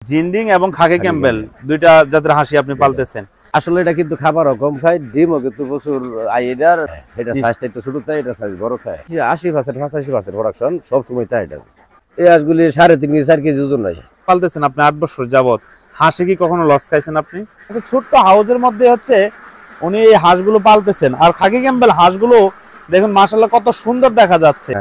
জিন্ডিং এবং খাকি ক্যাম্বেল দুইটা জাতের হাঁসি আপনি পালতেছেন। আসলে এটা কিন্তু খাবারও কম খায়, ডিমও কিন্তু প্রচুর আইডার। এটা সাইজটা একটু ছোট থাকে, এটা সাইজ বড় থাকে। 80% 85% প্রোডাকশন সব সময় তাই। এটা এই হাঁসগুলি 3.5 থেকে 4 কেজি ওজন হয়। পালতেছেন আপনি 8 বছর যাবত। হাঁসে কি কখনো লস খাইছেন আপনি? একটা ছোট্ট হাউজের মধ্যে হচ্ছে উনি এই হাঁসগুলো পালতেছেন। আর খাকি ক্যাম্বেল হাঁসগুলো দেখুন মাশাআল্লাহ কত সুন্দর দেখা যাচ্ছে।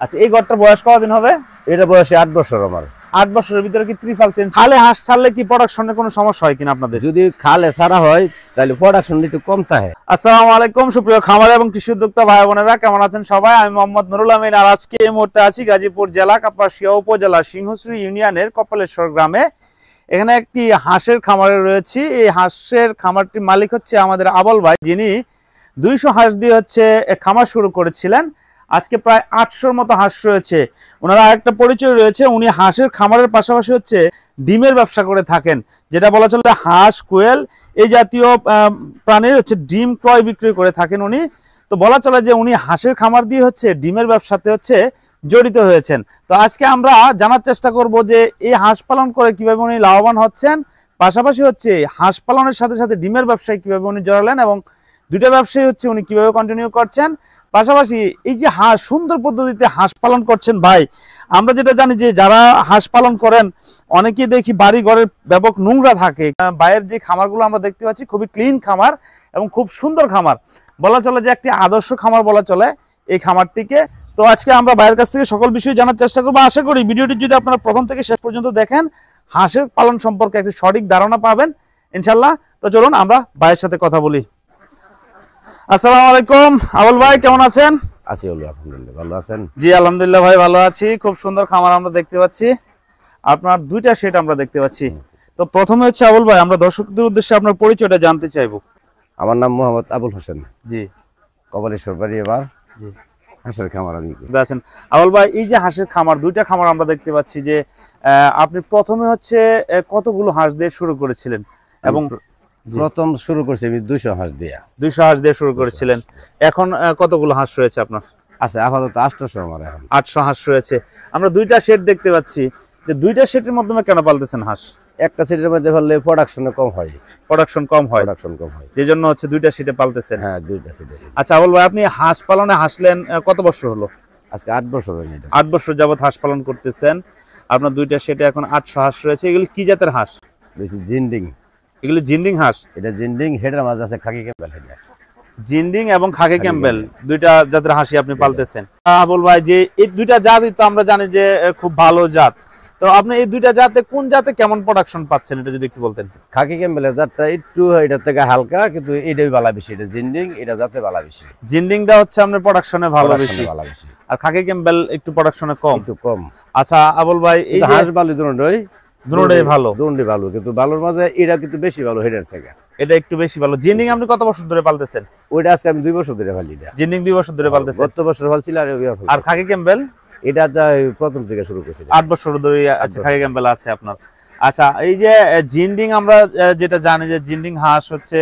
আচ্ছা, এই ঘরটার বয়স কতদিন হবে? এটা বয়সে 8 বছর। আমার 8 বছরের ভিতরে কি ত্রিফাল চেঞ্জ? খালে হাঁস ছাড়লে কি প্রোডাকশনের কোনো সমস্যা হয় কিনা আপনাদের? যদি খালে ছাড়া হয় তাহলে প্রোডাকশন একটু কম থাকে। আসসালামু আলাইকুম সুপ্রিয় খামার এবং কৃষি উদ্যোক্তা ভাই বোনেরা, কেমন আছেন সবাই? আমি মোহাম্মদ নুরুল আমিন। আর আজকে এই মুহূর্তে আছি গাজীপুর জেলা কাপাসিয়া উপজেলা সিংহশ্রী ইউনিয়নের কপালেশ্বর গ্রামে। এখানে একটি হাঁসের খামারে রয়েছি। এই হাঁসের খামারটির মালিক হচ্ছে আমাদের আবুল ভাই, যিনি 200 হাঁস দিয়ে হচ্ছে খামার শুরু করেছিলেন। আজকে প্রায় 800-র মতো হাঁস রয়েছে। ওনার আরেকটা পরিচয় রয়েছে, উনি হাঁসের খামারের পাশাপাশি হচ্ছে ডিমের ব্যবসা করে থাকেন, যেটা বলা চলে হাঁস, কোয়েল এই জাতীয় প্রাণীর হচ্ছে ডিম ক্রয় বিক্রয় করে থাকেন উনি। তো বলা চলে যে উনি হাঁসের খামার দিয়ে হচ্ছে ডিমের ব্যবসাতে হচ্ছে জড়িত হয়েছেন। তো আজকে আমরা জানার চেষ্টা করব যে এই হাঁস পালন করে কিভাবে উনি লাভবান হচ্ছেন, পাশাপাশি হচ্ছে হাঁস পালনের সাথে সাথে ডিমের ব্যবসায় কিভাবে উনি জড়ালেন এবং দুইটা ব্যবসায় হচ্ছে উনি কিভাবে কন্টিনিউ করছেন। পাশাপাশি এই যে হাঁস সুন্দর পদ্ধতিতে হাঁস পালন করছেন ভাই, আমরা যেটা জানি যে যারা হাঁস পালন করেন অনেকেই দেখি বাড়ি ঘরের ব্যাপক নোংরা থাকে। বাইরের যে খামারগুলো আমরা দেখতে পাচ্ছি খুবই ক্লিন খামার এবং খুব সুন্দর খামার, বলা চলে যে একটি আদর্শ খামার বলা চলে এই খামারটিকে। তো আজকে আমরা ভাইয়ের কাছ থেকে সকল বিষয় জানার চেষ্টা করবো। আশা করি ভিডিওটি যদি আপনারা প্রথম থেকে শেষ পর্যন্ত দেখেন হাঁসের পালন সম্পর্কে একটি সঠিক ধারণা পাবেন ইনশাল্লাহ। তো চলুন আমরা ভাইয়ের সাথে কথা বলি। আসসালামু আলাইকুম আবুল ভাই, কেমন আছেন? আছি আলহামদুলিল্লাহ, ভালো আছেন? জি আলহামদুলিল্লাহ ভাই, ভালো আছি। খুব সুন্দর খামার আমরা দেখতে পাচ্ছি, আপনার দুইটা শেড আমরা দেখতে পাচ্ছি। তো প্রথমে হচ্ছে আবুল ভাই, আমরা দর্শকদের উদ্দেশ্যে আপনার পরিচয়টা জানতে চাইবো। আমার নাম মোহাম্মদ আবুল হোসেন। জি, কপালেশ্বর বাড়ি। এবার জি হাঁসের খামার আমি আছেন। আবুল ভাই, এই যে হাঁসের খামার, দুইটা খামার আমরা দেখতে পাচ্ছি যে আপনি প্রথমে হচ্ছে কতগুলো হাঁস দিয়ে শুরু করেছিলেন? এবং প্রথম শুরু করছি আমি 200 হাঁস দিয়ে। 200 হাঁস দিয়ে শুরু করেছিলেন। এখন কতগুলো হাঁস রয়েছে আপনার? আছে আপাতত 800 আমার। এখন 800 হাঁস রয়েছে। আমরা দুইটা শেড দেখতে পাচ্ছি, যে দুইটা শেডের মাধ্যমে কেন পালতেছেন হাঁস? একটা সেটের মধ্যে ফেললে প্রোডাকশন কম হয়। প্রোডাকশন কম হয়, যে জন্য হচ্ছে দুইটা শেডে পালতেছেন। হ্যাঁ, দুইটা সেটে। আচ্ছা আবুল ভাই, আপনি হাঁস পালনে হাসলেন কত বছর হলো? আজকে 8 বছর হয়ে গেল। 8 বছর যাবত হাঁস পালন করতেছেন। আপনার দুইটা শেডে এখন 800 হাঁস রয়েছে। এগুলি কি জাতের হাঁস? বেশি জিন্ডিং। এগুলি জিন্ডিং হাঁস। এটা জিন্ডিং, হেডের মাঝে আছে খাকি ক্যাম্বেল। জিন্ডিং এবং খাকি ক্যাম্বেল দুইটা জাতের হাঁসি আপনি পালতেছেন। আবুল ভাই, যে এই দুইটা জাতই তো আমরা জানি যে খুব ভালো জাত, তো আপনি এই দুইটা জাতে কোন জাতে কেমন প্রোডাকশন পাচ্ছেন এটা যদি একটু বলতেন। খাকি ক্যাম্বেলের জাতটা একটু এটার থেকে হালকা, কিন্তু এটাই বালা বেশি। এটা জিন্ডিং, এটা জাতে বালা বেশি। জিন্ডিংটা হচ্ছে আপনার প্রোডাকশনে ভালো বেশি, আর খাকি ক্যাম্বেল একটু প্রোডাকশনে কম। একটু কম। আচ্ছা আবুল ভাই, এই হাঁস ভালো দুটোই ভালো, দুটোই ভালো, কিন্তু ভালোর মাঝে এটা কিন্তু বেশি ভালো। হেডের থেকে এটা একটু বেশি ভালো। জিন্ডিং আপনি কত বছর ধরে পালতেছেন? ওইটা আজকে আমি 2 বছর ধরে ফালি। জিন্ডিং 2 বছর ধরে পালতেছেন। গত বছর ফালছিল। আর খাকি ক্যাম্বেল এটা প্রথম থেকে শুরু করেছি। 8 বছর ধরে আছে খাকি ক্যাম্বেল আছে আপনার। আচ্ছা, এই যে জিন্ডিং আমরা যেটা জানি যে জিন্ডিং হাঁস হচ্ছে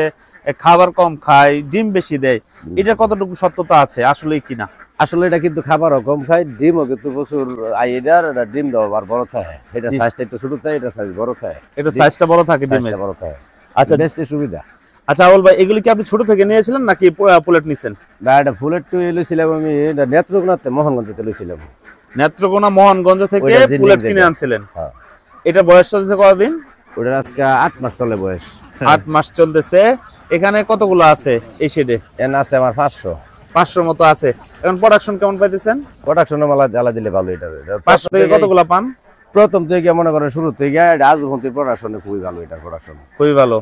খাবার কম খায়, ডিম বেশি দেয়, এটা কতটুকু সত্যতা আছে আসলে কিনা? আসলে এটা কিন্তু খাবারও কম খায়, ডিমও কিন্তু প্রচুর আইডার। এটা ডিম দাও আর বড় থাকে। এটা সাইজটা একটু ছোট থাকে, এটা সাইজ বড় থাকে। এটা সাইজটা বড় থাকে, ডিমের বড় থাকে। আচ্ছা, বেশি সুবিধা। আচ্ছা আবুল ভাই, এগুলি কি আপনি ছোট থেকে নিয়েছিলেন নাকি পুলেট নিছেন? না, এটা ফুলেট টু লইছিলাম আমি। এটা নেত্রকোনাতে মোহনগঞ্জতে লইছিলাম। নেত্রকোনা মোহনগঞ্জ থেকে পুলেট কিনে আনছিলেন। হ্যাঁ। এটা বয়স চলছে কতদিন? ওটা আজকে 8 মাস চলে বয়স। 8 মাস চলতেছে। এখানে কতগুলো আছে এই শেডে? এন আছে আমার 500 মতো আছে। এখন প্রোডাকশন কেমন পাইতেছেন? প্রোডাকশনে মালা জ্বালা দিলে ভালো। এটা 500 থেকে কতগুলো পান? প্রথম থেকে মনে করেন শুরু থেকে আজ পর্যন্ত প্রোডাকশনে খুবই ভালো। এটা প্রোডাকশন খুবই ভালো।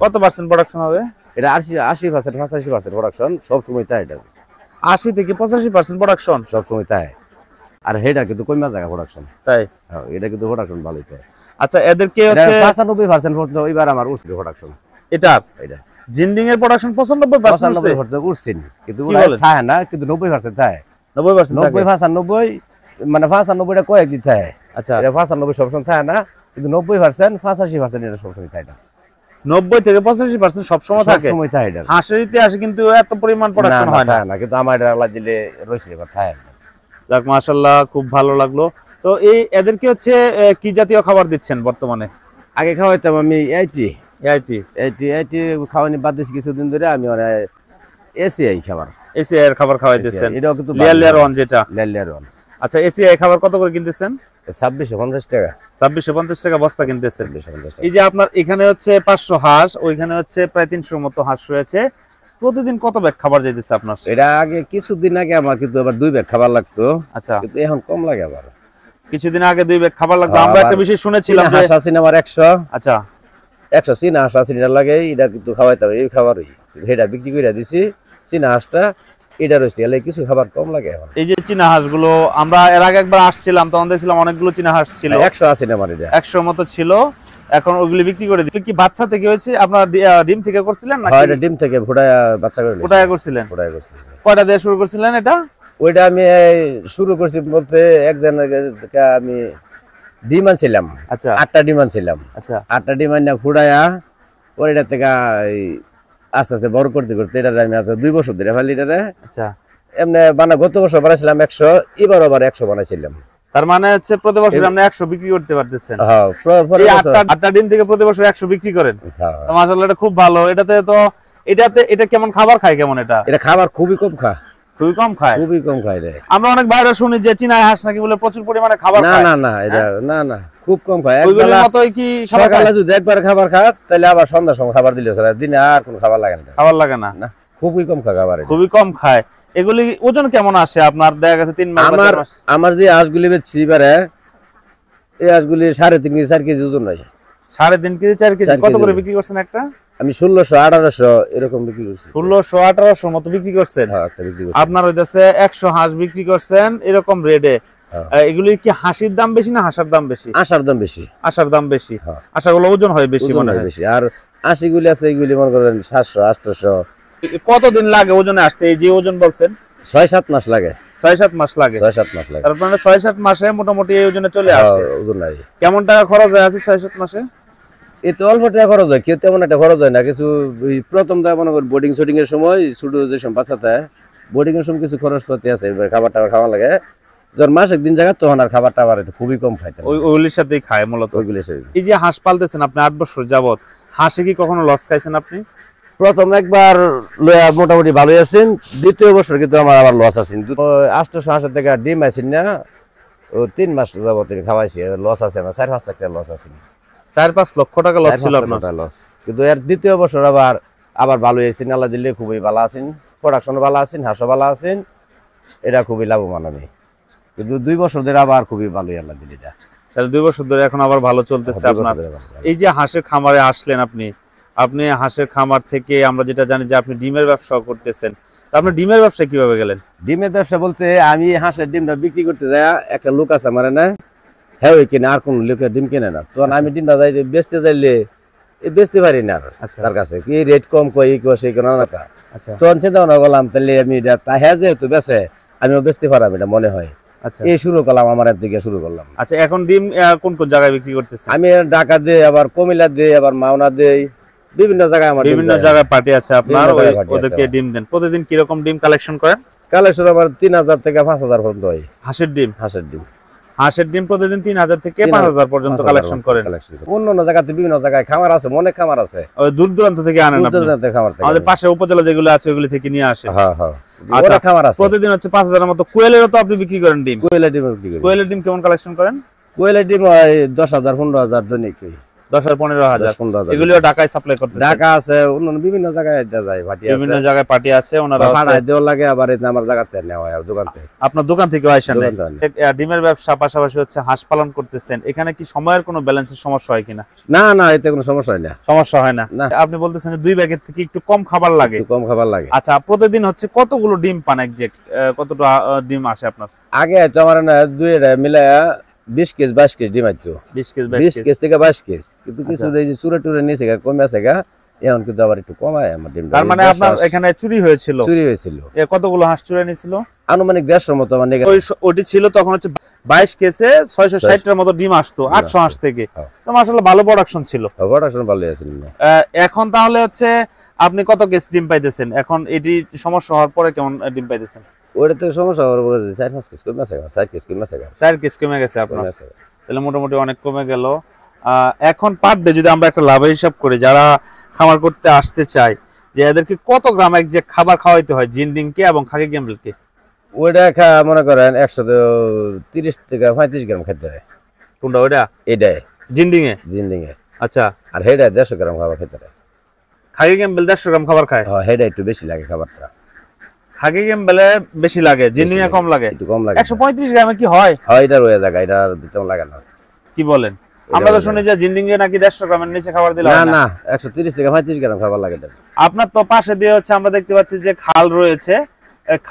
কত পার্সেন্ট প্রোডাকশন হবে? এটা 80% 85% প্রোডাকশন সব সময় তাই। এটা 80 থেকে 85% প্রোডাকশন সব সময় তাই। আর হেডা কিন্তু কইমা জায়গা প্রোডাকশন তাই। হ্যাঁ, এটা কিন্তু প্রোডাকশন ভালোই তাই। আচ্ছা, এদেরকে হচ্ছে 95% পর্যন্ত এবার আমার উঠছে প্রোডাকশন। এটা জিন্ডিং এর প্রোডাকশন 95% উঠছে, কিন্তু থাকে না, কিন্তু 90% থাকে। 90% 90 মানে 95টা কয়েকদিন থাকে। আচ্ছা, এটা 95 সবসময় থাকে না, কিন্তু 90% 85% এটা সবসময় থাকে না। 90 থেকে 85% সবসময় থাকে। হাঁসের ইতিহাসে কিন্তু এত পরিমাণ প্রোডাকশন হয় না, কিন্তু আমার এটা আল্লাহ দিলে রয়েছে কথা। যাক মাশাআল্লাহ, খুব ভালো লাগলো। তো এই এদেরকে হচ্ছে কি জাতীয় খাবার দিচ্ছেন বর্তমানে? আগে খাওয়াইতাম আমি এইটি এআইটি খাওয়ানি বাদ দিয়েছি কিছুদিন ধরে আমি মানে এসিআই খাবার এসিআই এর খাবার খাওয়াইতেছেন এটাও কিন্তু লেয়ার ওয়ান যেটা লেয়ার ওয়ান। আচ্ছা এসিআই খাবার কত করে কিনতেছেন? 2650 টাকা 2650 টাকা বস্তা কিনতেছেন। 2650 টাকা। এই যে আপনার এখানে হচ্ছে 500 হাঁস, ওইখানে হচ্ছে প্রায় 300 মতো হাঁস রয়েছে, প্রতিদিন কত ব্যাগ খাবার যাইতেছে আপনার? এটা আগে কিছুদিন আগে আমার কিন্তু আবার 2 ব্যাগ খাবার লাগতো, আচ্ছা কিন্তু এখন কম লাগে আবার। কিছুদিন আগে 2 ব্যাগ খাবার লাগতো। আমরা একটা বিষয় শুনেছিলাম যে হাঁস আছে আমার 100, আচ্ছা 100 চীনা হাঁস আছে, এটা লাগে এটা কিন্তু খাওয়াইতাম এই খাবারই, এটা বিক্রি করে দিছি। চীনা হাঁসটা এটা রয়েছে, এলে কিছু খাবার কম লাগে এখন। এই যে চীনা হাঁসগুলো আমরা এর আগে একবার আসছিলাম, তখন দেখছিলাম অনেকগুলো চীনা হাঁস ছিল, 100 আছে না আমার, এটা 100 মতো ছিল। এখন ওগুলি বিক্রি করে দিই। কি বাচ্চা থেকে হয়েছে আপনার ডিম থেকে করছিলেন নাকি? হ্যাঁ, এটা ডিম থেকে ফুটায় বাচ্চা করে ফুটায় করছিলেন? ফুটায় করছি। কয়টা দিয়ে শুরু করছিলেন এটা? ওইটা আমি শুরু করছি বলতে একজনের থেকে আমি ডিম আনছিলাম, আচ্ছা 8টা ডিম আনছিলাম। আচ্ছা 8টা ডিম আনিয়া ফুটাইয়া পরে এটা থেকে আস্তে আস্তে বড় করতে করতে এটা আমি আচ্ছা 2 বছর ধরে ফেলি। এটা আচ্ছা এমনি গত বছর বানাইছিলাম 100, এবার আবার 100 বানাইছিলাম। তার মানে হচ্ছে প্রতি বছর আপনি 100 বিক্রি করতে পারতেছেন। হ্যাঁ, এই 8টা ডিম থেকে প্রতি বছর 100 বিক্রি করেন? তো মাশাআল্লাহ, এটা খুব ভালো। এটা কেমন খাবার খায় কেমন? এটা খাবার খুবই কম খায়, খুবই কম খায়, খুবই কম খায় রে। আমরা অনেক বাইরে শুনি যে চীনা হাঁস নাকি বলে প্রচুর পরিমাণে খাবার না খায়। না না, এটা না খুব কম খায়। ওইগুলোর মতই কি সকালে যদি একবার খাবার খায় তাহলে আবার সন্ধ্যার সময় খাবার দিলে চলে, দিনে আর কোনো খাবার লাগে না। খাবার লাগে না? না, খুবই কম খায় খাবার, খুবই কম খায়। এগুলি ওজন কেমন আসে আপনার? দেখা গেছে 3 মাস আমার যে হাঁসগুলি বেচছি এবারে, এই হাঁসগুলি 3.5 কেজি 4 কেজি ওজন হয়। 3.5 কেজি 4 কেজি কত করে বিক্রি করছেন একটা? আমি 1600 1800 এরকম বিক্রি করছি। 1600 1800 মতো বিক্রি করছেন? হ্যাঁ, একটা বিক্রি করছি। আপনার হইতাছে 100 হাঁস বিক্রি করছেন এরকম রেটে। এগুলি কি হাঁসির দাম বেশি না হাঁসার দাম বেশি? আশার দাম বেশি। আশার দাম বেশি। আশাগুলো ওজন হয় বেশি মনে হয় বেশি। আর 80 গুলি আছে, এগুলি মনে করেন 700 800। কতদিন লাগে ওজনে আসতে? এই যে ওজন বলছেন 6-7 মাস লাগে। 6-7 মাস লাগে? 6-7 মাস লাগে। তার মানে 6-7 মাসে মোটামুটি এই ওজনে চলে আসে। ওজন নাই। কেমন টাকা খরচ হয় আছে 6-7 মাসে? এই তো অল্প টাকা খরচ হয়, কেউ তেমন একটা খরচ হয় না কিছু। প্রথম তো মনে করেন বোর্ডিং শুটিং এর সময় ছোট যে সময় বাচ্চাতে বোর্ডিং এর সময় কিছু খরচ পাতি আছে, খাবার টাবার খাওয়া লাগে। যখন মাস একদিন জায়গা তখন আর খাবার টাবার খুবই কম খাইতে, ওইগুলির সাথেই খায় মূলত। ওইগুলি। এই যে হাঁস পালতেছেন আপনি 8 বছর যাবত, হাঁসে কি কখনো লস খাইছেন আপনি? প্রথম একবার মোটামুটি ভালোই আছেন, দ্বিতীয় বছর কিন্তু আমার আবার লস আছেন। 800 হাঁসের থেকে ডিম আছেন না, ও 3 মাস যাবত খাওয়াইছি, লস আছে আমার 4-5 লাখ টাকা লস আছে। 4-5 লক্ষ টাকা লস ছিল আপনার লস। কিন্তু এর দ্বিতীয় বছর আবার ভালো আছেন, আল্লাহ দিলে খুবই ভালো আছেন, প্রোডাকশন ভালো আছেন, হাঁসও ভালো আছেন, এটা খুবই লাভবান আমি। কিন্তু 2 বছর ধরে আবার খুবই ভালোই আল্লাহ দিলে। এটা তাহলে 2 বছর ধরে এখন আবার ভালো চলতেছে আপনার। এই যে হাঁসের খামারে আসলেন আপনি হাঁসের খামার থেকে আমরা যেটা জানি যে আপনি ডিমের ব্যবসা করতেছেন, তা আপনি ডিমের ব্যবসা কিভাবে গেলেন? ডিমের ব্যবসা বলতে আমি হাঁসের ডিমটা বিক্রি করতে যাই, একটা লোক আছে আমার না, হ্যাঁ ওই কিনে, আর কোন লোকের ডিম কিনে না। তখন আমি ডিমটা যাই যে বেচতে চাইলে বেচতে পারি না, তার কাছে কি রেট কম কই সেই কোনো না। তখন চিন্তা ভাবনা করলাম তাহলে আমি হ্যাঁ যেহেতু বেচে আমিও বেচতে পারলাম, এটা মনে হয়। এই শুরু করলাম, আমার দিকে শুরু করলাম। আচ্ছা, এখন ডিম কোন কোন জায়গায় বিক্রি করতেছেন? আমি ঢাকা দেই, আবার কুমিল্লা দেই, আবার মাওনা দেই, বিভিন্ন জায়গায় আমার বিভিন্ন জায়গায় পার্টি আছে আপনার, ওদেরকে ডিম দেন। প্রতিদিন কি রকম ডিম কালেকশন করেন? কালেকশন আমার 3000 থেকে 5000 পর্যন্ত হয়। হাঁসের ডিম? হাঁসের ডিম প্রতিদিন 3000 থেকে 5000 পর্যন্ত কালেকশন করেন। অন্য জায়গাতে বিভিন্ন জায়গায় খামার আছে, অনেক খামার আছে, ওই দূর দূরান্ত থেকে আনেন আপনি? আমাদের পাশে উপজেলা যেগুলো আছে ওগুলি থেকে নিয়ে আসেন? হ্যাঁ হ্যাঁ, আচ্ছা, খামার আছে। প্রতিদিন হচ্ছে 5000 এর মতো। কোয়েলেরও তো আপনি বিক্রি করেন ডিম? কোয়েলের ডিম কেমন কালেকশন করেন? কোয়েলের ডিম 10000 15000 দৈনিক, 10,000 15,000। এগুলিও ঢাকায় সাপ্লাই করতে? ঢাকা আছে, অন্য বিভিন্ন জায়গায় যায়, বিভিন্ন জায়গায় পার্টি আছে, ওনারা ভাড়ায় দেওয়া লাগে, আবার আমার জায়গাতে নেওয়া হয় দোকান থেকে। আপনার দোকান থেকে আসেন? ডিমের ব্যবসা পাশাপাশি হচ্ছে হাঁস পালন করতেছেন, এখানে কি সময়ের কোনো ব্যালেন্সের সমস্যা হয় কিনা? না না, এতে কোনো সমস্যা হয় না। সমস্যা হয় না? আপনি বলতেছেন যে 2 ব্যাগের থেকে একটু কম খাবার লাগে? কম খাবার লাগে। আচ্ছা, প্রতিদিন হচ্ছে কতগুলো ডিম পান? একজ্যাক্ট কতটা ডিম আসে আপনার? আগে তো আমার না 2 মিলায়া 20 কেজি 22 কেজি ডিম আইতো। 20 কেজি থেকে 22 কেজি, কিন্তু কিছু এই যে চুরে টুরে নিয়েছে কমে আছে গা, এখন কিন্তু আবার একটু কমায় আমার ডিম। তার মানে আপনার এখানে চুরি হয়েছিল? চুরি হয়েছিল। কতগুলো হাঁস চুরি নিয়েছিল? আনুমানিক 150 মতো আমার নেগে। ওটি ছিল তখন হচ্ছে 22 কেজি 660 এর মতো ডিম আসতো 800 হাঁস থেকে। তো মাশাআল্লাহ ভালো প্রোডাকশন ছিল। প্রোডাকশন ভালো আছে। এখন তাহলে হচ্ছে আপনি কত কেজি ডিম পাইতেছেন? এখন এটি সমস্যা হওয়ার পরে কেমন ডিম পাইতেছেন? ওইটাতে সমস্যা হওয়ার পরে 4-5 কেজি কমে আছে, 4 কেজি কমে আছে। 4 কেজি কমে গেছে আপনার? তাহলে মোটামুটি অনেক কমে গেল। এখন পার ডে যদি আমরা একটা লাভের হিসাব করি, যারা খামার করতে আসতে চায়, যে এদেরকে কত গ্রাম এক যে খাবার খাওয়াইতে হয় জিন্ডিংকে এবং খাকি ক্যাম্বেলকে? ওইটা মনে করেন 130 থেকে 35 গ্রাম খেতে হয়। কোনটা ওইটা? এটাই জিন্ডিং এ। জিন্ডিং এ। আচ্ছা, আর হেডা 150 গ্রাম খাবার খেতে হয়। খাকি ক্যাম্বেল 150 গ্রাম খাবার খায়? হ্যাঁ, হেডা একটু বেশি লাগে খাবারটা। খাকি ক্যাম্বেলে বেশি লাগে, জিন্ডিং এ কম লাগে? একটু কম লাগে। 135 গ্রামে কি হয়? হয়, এটা রয়ে যায়, এটা তেমন লাগে না। কি বলেন? আমরা তো শুনি যে জিন্ডিং এ নাকি 150 গ্রামের নিচে খাবার দিলে হয় না না। না, 130 থেকে 35 গ্রাম খাবার লাগে। আপনার তো পাশে দিয়ে হচ্ছে আমরা দেখতে পাচ্ছি যে খাল রয়েছে,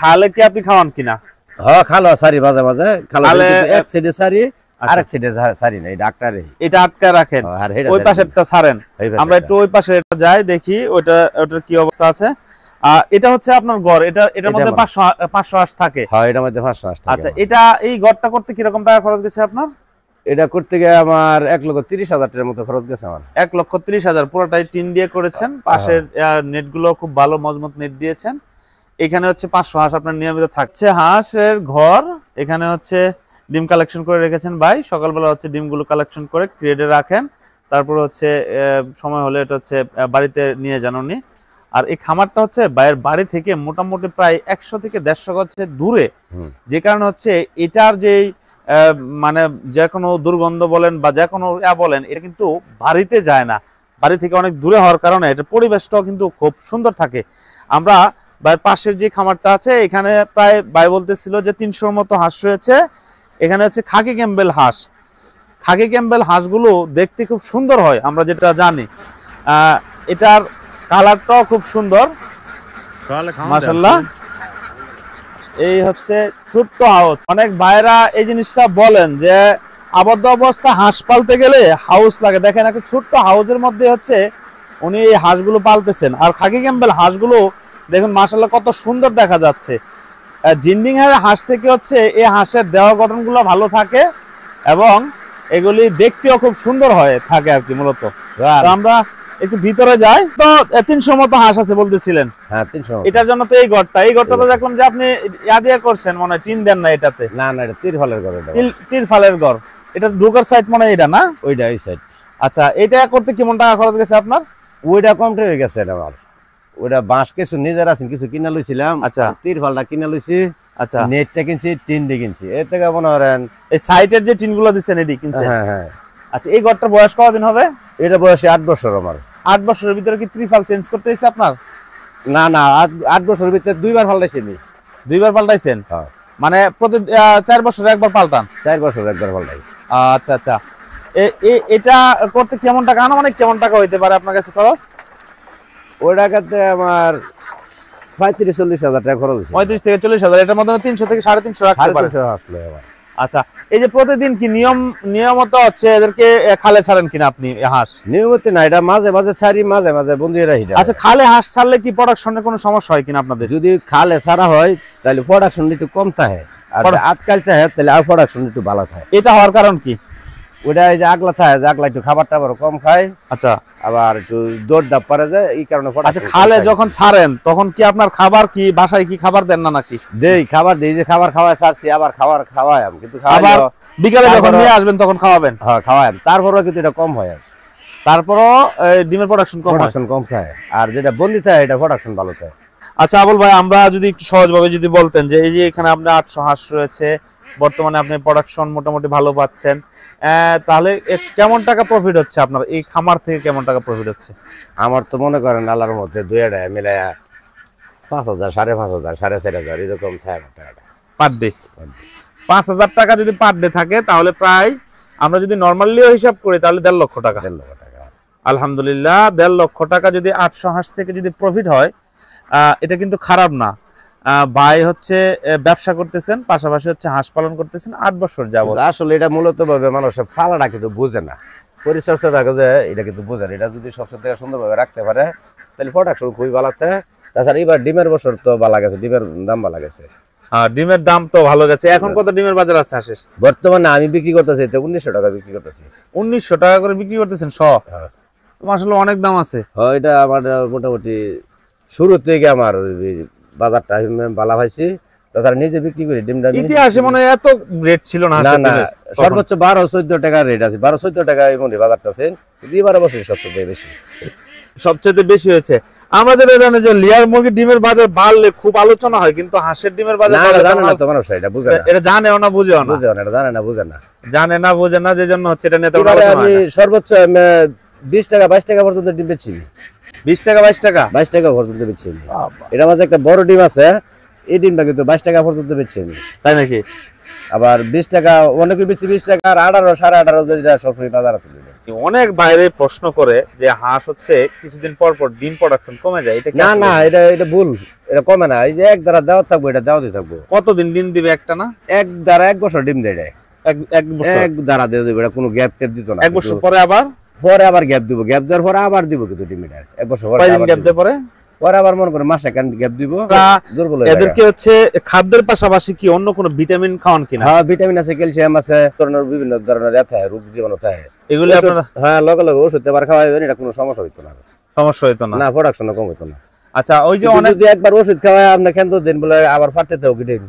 খালে কি আপনি খাওয়ান কিনা? হ্যাঁ, খালো সারি মাঝে মাঝে খালো, এক সাইডে সারি আচ্ছা। আরেক সাইডে সারি না, এই ডাক্তারে এটা আটকা রাখেন, আর হেডা ওই পাশেরটা ছাড়েন। এই পাশেরটা। আমরা একটু ওই পাশে যাই, দেখি ওটার কি অবস্থা আছে। এটা হচ্ছে আপনার গড়, এটার মধ্যে 500 হাঁস থাকে। হ্যাঁ, এটার মধ্যে 500 হাঁস থাকে। আচ্ছা, এটা এই গড়টা করতে কিরকম টাকা খরচ গেছে আপনার? এটা করতে গিয়ে আমার 1,30,000 টাকার মতো খরচ গেছে আমার। 1,30,000 পুরোটাই টিন দিয়ে করেছেন, পাশের নেট গুলো খুব ভালো মজবুত নেট দিয়েছেন। এখানে হচ্ছে 500 হাঁস আপনার নিয়মিত থাকছে। হাঁসের ঘর, এখানে হচ্ছে ডিম কালেকশন করে রেখেছেন ভাই, সকালবেলা হচ্ছে ডিমগুলো কালেকশন করে ক্রেডে রাখেন, তারপর হচ্ছে সময় হলে এটা হচ্ছে বাড়িতে নিয়ে যান উনি। আর এই খামারটা হচ্ছে ভাইয়ের বাড়ি থেকে মোটামুটি প্রায় 100 থেকে 150 গজ দূরে, যে কারণে হচ্ছে এটার যেই মানে যে কোনো দুর্গন্ধ বলেন বা যে কোনো বলেন, এটা কিন্তু বাড়িতে যায় না, বাড়ি থেকে অনেক দূরে হওয়ার কারণে এটা পরিবেশটাও কিন্তু খুব সুন্দর থাকে। আমরা ভাইয়ের পাশের যে খামারটা আছে, এখানে প্রায় ভাই বলতেছিল যে 300-র মতো হাঁস রয়েছে। এখানে হচ্ছে খাকি ক্যাম্বেল হাঁস। খাকি ক্যাম্বেল হাঁসগুলো দেখতে খুব সুন্দর হয়, আমরা যেটা জানি। এটার কালারটাও খুব সুন্দর মাশাআল্লাহ। এই হচ্ছে ছোট্ট হাউস। অনেক ভাইরা এই জিনিসটা বলেন যে আবদ্ধ অবস্থা হাঁস পালতে গেলে হাউস লাগে। দেখেন একটা ছোট্ট হাউসের মধ্যে হচ্ছে উনি এই হাঁসগুলো পালতেছেন। আর খাকি ক্যাম্বেল হাঁসগুলো দেখুন মাশাআল্লাহ কত সুন্দর দেখা যাচ্ছে। জিন্ডিং হাঁস থেকে হচ্ছে এই হাঁসের দেহ গঠনগুলো ভালো থাকে এবং এগুলি দেখতেও খুব সুন্দর হয়ে থাকে আর কি মূলত। তো আমরা একটু ভিতরে যাই। তো 300 মতো হাঁস আছে বলতেছিলেন? হ্যাঁ, 300। এটার জন্য তো এই ঘরটা তো দেখলাম যে আপনি দিয়ে করছেন, মনে হয় টিন দেন না এটাতে? না না, এটা তিরফলের ঘর। তিরফলের ঘর। এটা ঢোকার সাইড মনে হয় এটা না? ওইটা ওই সাইড। আচ্ছা, এটা করতে কেমন টাকা খরচ গেছে আপনার? ওইটা কমতে হয়ে গেছে আমার। ওইটা বাঁশ কিছু নিজের আছেন, কিছু কিনা লইছিলাম। আচ্ছা, তিরফলটা কিনা লইছি। আচ্ছা, নেটটা কিনছি, টিনটা কিনছি। এর থেকে মনে করেন এই সাইটের যে টিনগুলো দিচ্ছেন এটি কিনছেন? হ্যাঁ হ্যাঁ। আচ্ছা, এই ঘরটার বয়স কতদিন হবে? এটা বয়সে 8 বছর আমার। 8 বছরের ভিতরে কি ত্রিফল চেঞ্জ করতে হয়েছে আপনার? না না, 8 বছরের ভিতরে 2বার পাল্টাইছি। 2বার পাল্টাইছেন? হ্যাঁ। মানে প্রতি 4 বছরে একবার পাল্টান? 4 বছর একবার পাল্টাই। আচ্ছা আচ্ছা। এটা করতে কেমন টাকা, আনুমানিক কেমন টাকা হইতে পারে আপনার কাছে খরচ? ওই টাকাতে আমার 35-40 হাজার টাকা খরচ হয়েছে। 35 থেকে 40,000। এটার মধ্যে 300 থেকে 350 রাখতে পারে। 350 আসলে আমার। আচ্ছা, এই যে প্রতিদিন কি নিয়মিত হচ্ছে এদেরকে খালে ছাড়েন কিনা আপনি হাঁস? নিয়মিত না, এটা মাঝে মাঝে ছাড়ি, মাঝে মাঝে বন্দি রাখি। আচ্ছা, খালে হাঁস ছাড়লে কি প্রোডাকশনের কোনো সমস্যা হয় কিনা আপনাদের? যদি খালে ছাড়া হয় তাহলে প্রোডাকশন একটু কম থাকে, আর আটকালতে হয় তাহলে আর প্রোডাকশন একটু ভালো থাকে। এটা হওয়ার কারণ কি? ওটা এই যে আগলা থাকে, যে আগলা একটু খাবার টাবার কম খায়। আচ্ছা, আবার একটু দৌড় দাপ পারে যায়, এই কারণে। আচ্ছা, খালে যখন ছাড়েন তখন কি আপনার খাবার কি বাসায় কি খাবার দেন না নাকি? দেই, খাবার দেই, যে খাবার খাওয়ায় ছাড়ছি, আবার খাবার খাওয়াই আমি, কিন্তু আবার বিকালে যখন নিয়ে আসবেন তখন খাওয়াবেন? হ্যাঁ, খাওয়াই। তারপরেও কিন্তু এটা কম হয়, তারপরও ডিমের প্রোডাকশন কম খায়। আর যেটা বন্দি থাকে এটা প্রোডাকশন ভালো থাকে। আচ্ছা আবুল ভাই, আমরা যদি একটু সহজভাবে যদি বলতেন যে এই যে এখানে আপনার 800 হাঁস রয়েছে, বর্তমানে আপনি প্রোডাকশন মোটামুটি ভালো পাচ্ছেন, তাহলে কেমন টাকা প্রফিট হচ্ছে আপনার এই খামার থেকে? কেমন টাকা প্রফিট হচ্ছে? আমার তো মনে করেন আল্লাহর মধ্যে 2 মিলায়া 5,000, 5,500, 4,500 এরকম থাকে টাকাটা পার ডে। 5,000 টাকা যদি পার ডে থাকে তাহলে প্রায় আমরা যদি নরমালিও হিসাব করি তাহলে 1.5 লক্ষ টাকা। 1.5 লক্ষ টাকা আলহামদুলিল্লাহ, 1.5 লক্ষ টাকা যদি 800 হাঁস থেকে যদি প্রফিট হয়, এটা কিন্তু খারাপ না। ভাই হচ্ছে ব্যবসা করতেছেন, পাশাপাশি হচ্ছে হাঁস পালন করতেছেন 8 বছর যাবত। আসলে এটা মূলত ভাবে মানুষের পালাটা কিন্তু বোঝে না, পরিচর্যাটা যে এটা কিন্তু বোঝে না। এটা যদি সবচেয়ে সুন্দরভাবে রাখতে পারে তাহলে প্রোডাকশন খুবই ভালো থাকে। তাছাড়া এবার ডিমের বছর তো ভালো গেছে, ডিমের দাম ভালো গেছে। ডিমের দাম তো ভালো গেছে। এখন কত ডিমের বাজার আছে হাঁসের? বর্তমানে আমি বিক্রি করতেছি 1900 টাকা বিক্রি করতেছি। 1900 টাকা করে বিক্রি করতেছেন শ? আসলে অনেক দাম আছে। হ্যাঁ, এটা আমার মোটামুটি শুরু থেকে আমার বাজারটা ভালো পাইছি। তাছাড়া নিজে বিক্রি করি ডিমটা। ইতিহাসে মনে হয় এত রেট ছিল না। না সর্বোচ্চ 12-14 টাকার রেট আছে, 12-14 টাকা এই মনে বাজারটা আছে। 12 বছর সবচেয়ে বেশি, সবচেয়ে বেশি হয়েছে। আমরা যেটা জানি যে লেয়ার মুরগির ডিমের বাজার বাড়লে খুব আলোচনা হয়, কিন্তু হাঁসের ডিমের বাজার জানে না তো মানুষ, এটা বুঝে না, এটা জানেও না বুঝেও না, এটা জানে না বুঝে না, বোঝে না, যে জন্য হচ্ছে এটা নিয়ে আমি সর্বোচ্চ 20 টাকা 22 টাকা পর্যন্ত ডিম বেচছি। 20 টাকা 22 টাকা 22 টাকা পর্যন্ত বেচছি। এটা মাঝে একটা বড় ডিম আছে, এই ডিমটা কিন্তু 22 টাকা পর্যন্ত বেচছি। তাই নাকি? আবার 20 টাকা অনেকে বেচছি, 20 টাকা আর 18 18.5 যেটা সবসময় বাজার আছে। অনেক বাইরে প্রশ্ন করে যে হাঁস হচ্ছে কিছুদিন পর পর ডিম প্রোডাকশন কমে যায়, এটা না এটা ভুল, এটা কমে না। এই যে এক দ্বারা দেওয়া থাকবো, এটা দেওয়া দিয়ে থাকবো। কতদিন ডিম দিবে একটা না? এক দ্বারা 1 বছর ডিম দেয়, এক বছর এক দ্বারা দিয়ে দেবে, এটা কোনো গ্যাপ টেপ দিত না। 1 বছর পরে আবার গ্যাপ দিব, গ্যাপ দেওয়ার পরে আবার দিব কিন্তু ডিম, এটা 1 বছর পরে গ্যাপ দেওয়ার পরে আবার মনে করে মাসে কান গ্যাপ দিব। দুর্বল এদেরকে হচ্ছে খাদ্যের পাশাপাশি কি অন্য কোনো ভিটামিন খাওয়ান কিনা? হ্যাঁ, ভিটামিন আছে, ক্যালসিয়াম আছে, বিভিন্ন ধরনের রোগ জীবাণু থাকে, এগুলো আপনারা হ্যাঁ লগে লগে ওষুধ এবার খাওয়াবেন, এটা কোনো সমস্যা হইতো না, না প্রোডাকশন কম হইতো না। আচ্ছা, ওই যে অনেক যদি একবার ওষুধ খাওয়ায় আপনি কেন দিন বলে আবার ফাটতে থাকো ডিম,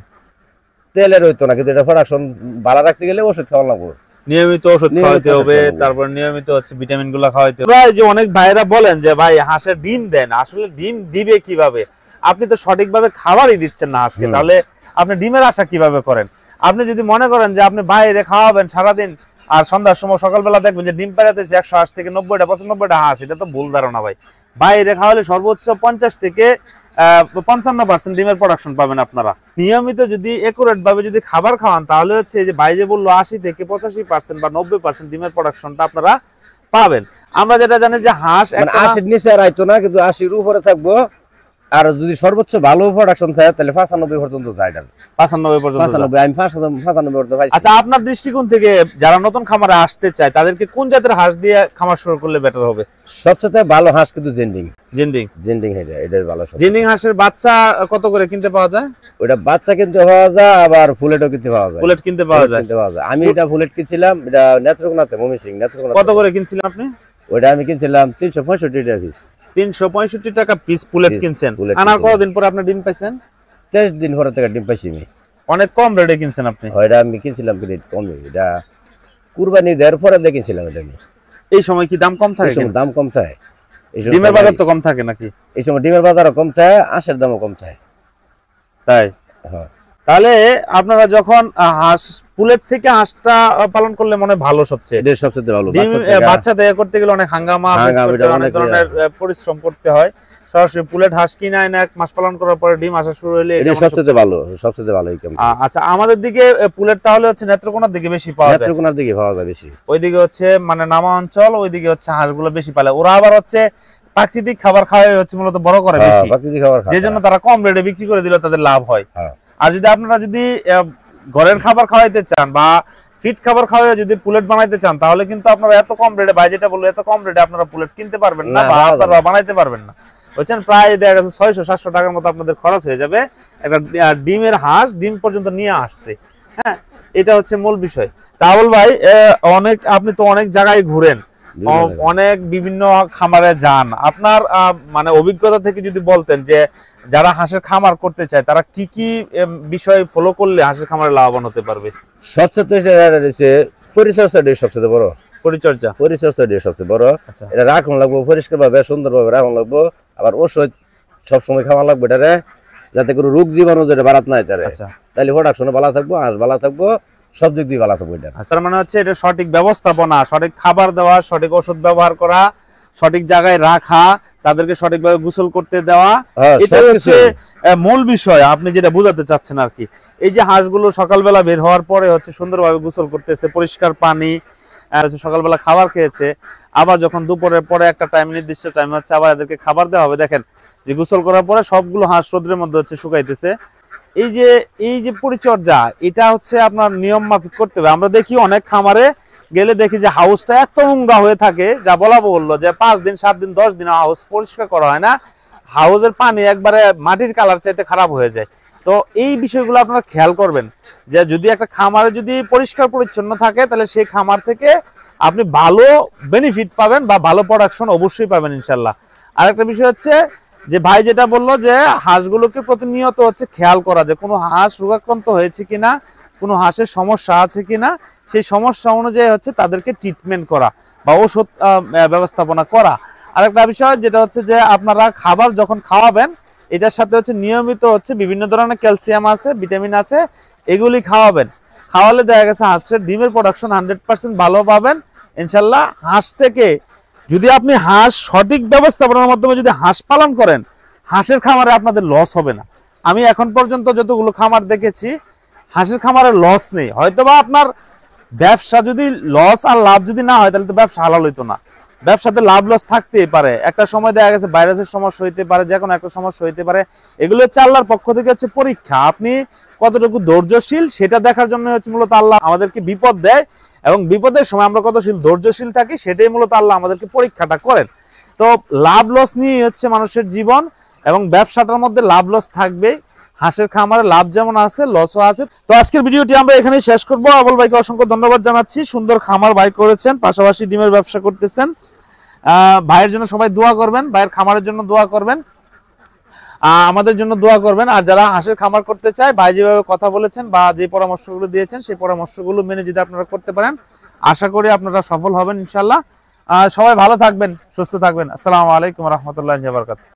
তেলের হইতো না, কিন্তু এটা প্রোডাকশন ভালো রাখতে গেলে ওষুধ খাওয়া লাগবে, নিয়মিত ওষুধ খাওয়াতে হবে, তারপর নিয়মিত হচ্ছে ভিটামিন গুলো খাওয়াতে হবে। যে অনেক ভাইরা বলেন যে ভাই হাঁসের ডিম দেন, আসলে ডিম দিবে কিভাবে? আপনি তো সঠিকভাবে খাবারই দিচ্ছেন না হাঁসকে, তাহলে আপনি ডিমের আশা কিভাবে করেন? আপনি যদি মনে করেন যে আপনি বাইরে খাওয়াবেন সারাদিন, আর সন্ধ্যার সময় সকালবেলা দেখবেন যে ডিম পাড়াতেছে 100 হাঁস থেকে 90টা 95টা হাঁস, এটা তো ভুল ধারণা ভাই। বাইরে খাওয়ালে সর্বোচ্চ 50 থেকে 55% ডিমের প্রোডাকশন পাবেন আপনারা। নিয়মিত যদি একুরেট ভাবে যদি খাবার খাওয়ান, তাহলে হচ্ছে যে ভাই যে বললো 80 থেকে 85% বা 90% ডিমের প্রোডাকশনটা আপনারা পাবেন। আমরা যেটা জানি যে হাঁস 80 নিচে আর আইতো না, কিন্তু 80 উপরে থাকবো। আর যদি সর্বোচ্চ ভালো প্রোডাকশন থাকে তাহলে 95 পর্যন্ত যায়, 95 পর্যন্ত, আমি 95 পর্যন্ত পাইছি। আচ্ছা, আপনার দৃষ্টিকোণ থেকে যারা নতুন খামারে আসতে চায় তাদেরকে কোন জাতের হাঁস দিয়ে খামার শুরু করলে বেটার হবে? সবচেয়ে ভালো হাঁস কিন্তু জেন্ডিং ভালো। জেন্ডিং হাঁসের বাচ্চা কত করে কিনতে পাওয়া যায়? ওটা বাচ্চা কিনতে পাওয়া যায়, আবার ফুলেটও কিনতে পাওয়া যায়। ফুলেট কিনতে পাওয়া যায়। আমি এটা ফুলেট কিনছিলাম, এটা নেত্রকোনাতে, ময়মনসিংহ নেত্রকোনা। কত করে কিনছিলেন আপনি? ওটা আমি কিনছিলাম 365 টাকা পিস। 365 টাকা পিস পুলেট কিনছেন। আনার কতদিন পরে আপনি ডিম পাইছেন? 23 দিন পরে থেকে ডিম পাইছি আমি। অনেক কম রেটে কিনছেন আপনি। ওটা আমি কিনছিলাম রেট কমে, এটা কুরবানি দেওয়ার পরে কিনছিলাম। এটা এই সময় কি দাম কম থাকে? দাম কম থাকে, ডিমের বাজার তো কম থাকে নাকি? এই সময় ডিমের বাজারও কম থাকে, হাঁসের দামও কম থাকে। তাই? হ্যাঁ। তাহলে আপনারা যখন হাঁস পুলেট থেকে হাঁসটা পালন করলে মনে ভালো, সবচেয়ে ভালো। বাচ্চা দেয়া করতে গেলে অনেক হাঙ্গামা, অনেক ধরনের পরিশ্রম করতে হয়। সরাসরি পুলেট হাঁস কিনা না 1 মাস পালন করার পরে ডিম আসা শুরু হলে এটা সবচেয়ে ভালো, আচ্ছা, আমাদের দিকে পুলেট তাহলে হচ্ছে নেত্রকোনার দিকে বেশি পাওয়া যায়। নেত্রকোনার দিকে পাওয়া যায় বেশি। ওইদিকে হচ্ছে মানে নামা অঞ্চল, ওইদিকে হচ্ছে হাঁসগুলো বেশি পালে। ওরা আবার হচ্ছে প্রাকৃতিক খাবার খাওয়াই হচ্ছে মূলত বড় করে বেশি, যে জন্য তারা কম রেটে বিক্রি করে দিলে তাদের লাভ হয়। আর যদি আপনারা যদি ঘরের খাবার খাওয়াইতে চান বা ফিট খাবার খাওয়াই যদি পুলেট বানাইতে চান, তাহলে কিন্তু আপনারা এত কম রেটে, ভাই যেটা বললো, এত কম রেটে আপনারা পুলেট কিনতে পারবেন না বা আপনারা বানাইতে পারবেন না। বুঝছেন, প্রায় দেখা গেছে 600-700 টাকার মতো আপনাদের খরচ হয়ে যাবে একটা ডিমের হাঁস ডিম পর্যন্ত নিয়ে আসতে। হ্যাঁ, এটা হচ্ছে মূল বিষয়। তাহলে ভাই আপনি তো অনেক জায়গায় ঘুরেন, অনেক বিভিন্ন খামারে যান, আপনার মানে অভিজ্ঞতা থেকে যদি বলতেন যে যারা হাঁসের খামার করতে চায় তারা কি কি বিষয় ফলো করলে হাঁসের খামারে লাভবান হতে পারবে? সবচেয়ে পরিচর্যাটাই সবচেয়ে বড়। পরিচর্যাটাই সবচেয়ে বড়। এটা রাখুন লাগবো পরিষ্কার ভাবে, সুন্দর ভাবে রাখুন লাগবো। আবার ওষুধ সবসময় খাওয়া লাগবে এটারে, যাতে কোনো রোগ জীবাণু যেটা বাড়াত না এটারে। তাহলে প্রোডাকশনে ভালো থাকবো, হাঁস ভালো থাকবো, সব দিক দিয়ে ভালো থাকবো। এটা তার মানে হচ্ছে এটা সঠিক ব্যবস্থাপনা, সঠিক খাবার দেওয়া, সঠিক ওষুধ ব্যবহার করা, সঠিক জায়গায় রাখা, তাদেরকে সঠিকভাবে গোসল করতে দেওয়া, এটা হচ্ছে মূল বিষয় আপনি যেটা বোঝাতে চাচ্ছেন আর কি। এই যে হাঁসগুলো সকালবেলা বের হওয়ার পরে হচ্ছে সুন্দরভাবে গোসল করতেছে, পরিষ্কার পানি, সকালবেলা খাবার খেয়েছে, আবার যখন দুপুরের পরে একটা টাইম, নির্দিষ্ট টাইম হচ্ছে আবার এদেরকে খাবার দেওয়া হবে। দেখেন যে গোসল করার পরে সবগুলো হাঁস রোদ্রের মধ্যে হচ্ছে শুকাইতেছে। এই যে পরিচর্যা, এটা হচ্ছে আপনার নিয়ম মাফিক করতে হবে। আমরা দেখি অনেক খামারে গেলে দেখি যে হাউসটা এত নোংরা হয়ে থাকে, যা বলা বললো যে 5 দিন 7 দিন 10 দিন হাউস পরিষ্কার করা হয় না, হাউসের পানি একবারে মাটির কালার চাইতে খারাপ হয়ে যায়। তো এই বিষয়গুলো আপনারা খেয়াল করবেন যে যদি একটা খামারে যদি পরিষ্কার পরিচ্ছন্ন থাকে, তাহলে সেই খামার থেকে আপনি ভালো বেনিফিট পাবেন বা ভালো প্রোডাকশন অবশ্যই পাবেন ইনশাল্লাহ। আরেকটা বিষয় হচ্ছে যে ভাই যেটা বললো যে হাঁসগুলোকে প্রতিনিয়ত হচ্ছে খেয়াল করা, যে কোনো হাঁস রোগাক্রান্ত হয়েছে কিনা, কোনো হাঁসের সমস্যা আছে কিনা, সেই সমস্যা অনুযায়ী হচ্ছে তাদেরকে ট্রিটমেন্ট করা বা ওষুধ ব্যবস্থাপনা করা। আরেকটা বিষয় যেটা হচ্ছে যে আপনারা খাবার যখন খাওয়াবেন, এটার সাথে হচ্ছে নিয়মিত হচ্ছে বিভিন্ন ধরনের ক্যালসিয়াম আছে, ভিটামিন আছে, এগুলি খাওয়াবেন। খাওয়ালে দেখা গেছে হাঁসের ডিমের প্রোডাকশন 100% ভালো পাবেন ইনশাল্লাহ। হাঁস থেকে যদি আপনি হাঁস সঠিক ব্যবস্থাপনার মাধ্যমে যদি হাঁস পালন করেন, হাঁসের খামারে আপনাদের লস হবে না। আমি এখন পর্যন্ত যতগুলো খামার দেখেছি, হাঁসের খামারে লস নেই। হয়তোবা আপনার ব্যবসা যদি লস আর লাভ যদি না হয়, তাহলে তো ব্যবসা হালাল হইতো না। ব্যবসাতে লাভ লস থাকতেই পারে, একটা সময় দেখা গেছে ভাইরাসের সমস্যা হইতে পারে, যে কোনো একটা সমস্যা হইতে পারে। এগুলো হচ্ছে আল্লাহর পক্ষ থেকে হচ্ছে পরীক্ষা। আপনি কতটুকু ধৈর্যশীল সেটা দেখার জন্য হচ্ছে মূলত আল্লাহ আমাদেরকে বিপদ দেয়, এবং বিপদের সময় আমরা কতশীল ধৈর্যশীল থাকি সেটাই মূলত আল্লাহ আমাদেরকে পরীক্ষাটা করেন। তো লাভ লস নিয়ে হচ্ছে মানুষের জীবন, এবং ব্যবসাটার মধ্যে লাভ লস থাকবে। হাঁসের খামারে লাভ যেমন আছে, লসও আছে। তো আজকের ভিডিওটি আমরা এখানেই শেষ করবো। আবুল ভাইকে অসংখ্য ধন্যবাদ জানাচ্ছি। সুন্দর খামার ভাই করেছেন, পাশাপাশি ডিমের ব্যবসা করতেছেন। ভাইয়ের জন্য সবাই দোয়া করবেন, ভাইয়ের খামারের জন্য দোয়া করবেন, আমাদের জন্য দোয়া করবেন। আর যারা হাঁসের খামার করতে চায়, ভাই যেভাবে কথা বলেছেন বা যে পরামর্শগুলো দিয়েছেন, সেই পরামর্শগুলো মেনে যদি আপনারা করতে পারেন, আশা করি আপনারা সফল হবেন ইনশাল্লাহ। সবাই ভালো থাকবেন, সুস্থ থাকবেন। আসসালামু আলাইকুম রহমতুল্লাহ বারাকাতুহু।